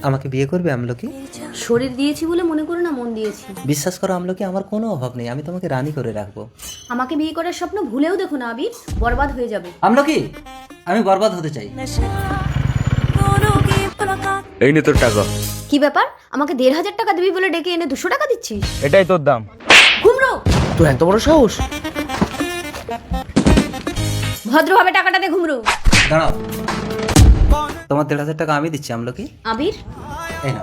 আমাকে বিয়ে করবে আমলকি? শরীর দিয়েছি বলে মনে করো না মন দিয়েছি। বিশ্বাস করো আমলকি, আমার কোনো অভাব নেই, আমি তোমাকে রানী করে রাখবো। আমাকে বিয়ে করার স্বপ্ন ভুলেও দেখো না আবির, বরবাদ হয়ে যাবে। আমলকি, আমি বরবাদ হতে চাই। এই নে তোর টাকা। কি ব্যাপার, আমাকে 1,500 টাকা দিবি বলে ডেকে এনে 200 টাকা দিচ্ছিস? এটাই তোর দাম। ঘুমরো, তোর এত বড় সাহস! ভদ্রভাবে টাকাটা দে ঘুমরো। দাঁড়াও, তোমার 1,500 টাকা আমি দিচ্ছি আমলকি। আবির, এই না,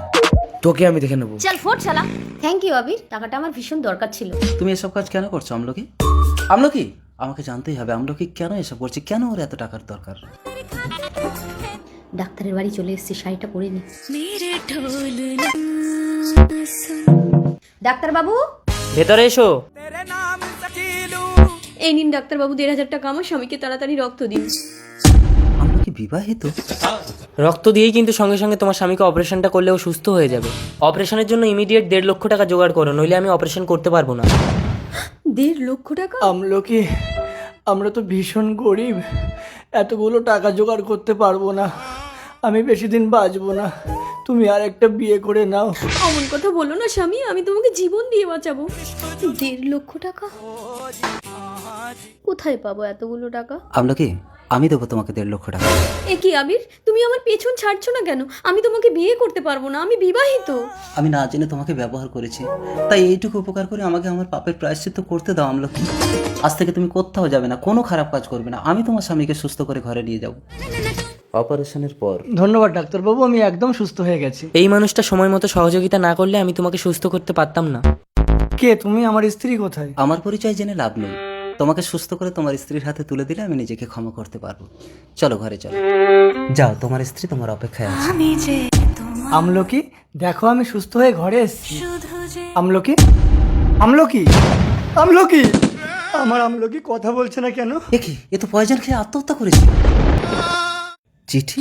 তোকে আমি দেখে নেবো। চল ফোট শালা। থ্যাংক ইউ আবির, টাকাটা আমার ভীষণ দরকার ছিল। তুমি এসব কাজ কেন করছো আমলকি? আমলকি, আমাকে জানতেই হবে আমলকি কেন এসব করছে, কেন ওর এত টাকার দরকার। ডাক্তারের বাড়ি চলে এসেছি, শাড়িটা পরে নি। ডাক্তার বাবু, ভেতরে এসো। এই নিন ডাক্তার বাবু 1,500 টাকা, আমার স্বামীকে তাড়াতাড়ি রক্ত দিন। আমলকি বিবাহিত? রক্ত দিয়েই কিন্তু সঙ্গে সঙ্গে তোমার স্বামীকে অপারেশনটা করলেও সুস্থ হয়ে যাবে। অপারেশনের জন্য ইমিডিয়েট 1.5 লক্ষ টাকা জোগাড় করো, নইলে আমি অপারেশন করতে পারবো না। 1.5 লক্ষ টাকা? আমলকি, আমরা তো ভীষণ গরিব, এতগুলো টাকা জোগাড় করতে পারবো না, আমি বেশি দিন বাঁচবো না, তুমি আর একটা বিয়ে করে নাও। অমন কথা বলো না স্বামী, আমি তোমাকে জীবন দিয়ে বাঁচাবো। 1.5 লক্ষ টাকা কোথায় পাবো এতগুলো টাকা? আমলকি, আমি দেবো তোমাকে 1.5 লক্ষ টাকা। এ কি আবির, তুমি আমার পেছন ছাড়ছো না কেন? আমি তোমাকে বিয়ে করতে পারবো না, আমি বিবাহিত। আমি না জেনে তোমাকে ব্যবহার করেছি, তাই এইটুকু উপকার করে আমাকে আমার পাপের প্রায়শ্চিত্ত করতে দাও আমলকি। আজ থেকে তুমি কোথাও যাবে না, কোনো খারাপ কাজ করবে না, আমি তোমার স্বামীকে সুস্থ করে ঘরে নিয়ে যাব। অপারেশনের পর ধন্যবাদ ডাক্তারবাবু, আমি একদম সুস্থ হয়ে গেছি। এই মানুষটা সময় মতো সহযোগিতা না করলে আমি তোমাকে সুস্থ করতে পারতাম না। কে তুমি? আমার স্ত্রী কোথায়? আমার পরিচয় জেনে লাভ নেই, তোমাকে সুস্থ করে তোমার স্ত্রীর হাতে তুলে দিলে আমি নিজেকে ক্ষমা করতে পারবো। চলো ঘরে চলো, যাও, তোমার স্ত্রী তোমার অপেক্ষায় আছে। আমলকি, দেখো আমি সুস্থ হয়ে ঘরে এসেছি। আমলকি, আমলকি, আমলকি, আমার আমলকি কথা বলছে না কেন? এ কি, এ তো পয়জন খেয়ে আত্মহত্যা করেছে। চিঠি?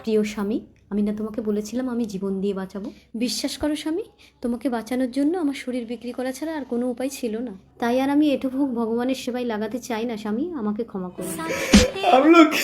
প্রিয় স্বামী, আমি না তোমাকে বলেছিলাম আমি জীবন দিয়ে বাঁচাবো? বিশ্বাস করো স্বামী, তোমাকে বাঁচানোর জন্য আমার শরীর বিক্রি করা ছাড়া আর কোনো উপায় ছিল না। তাই আর আমি এঁটো ভোগ ভগবানের সেবায় লাগাতে চাই না স্বামী, আমাকে ক্ষমা করো। আমলকি।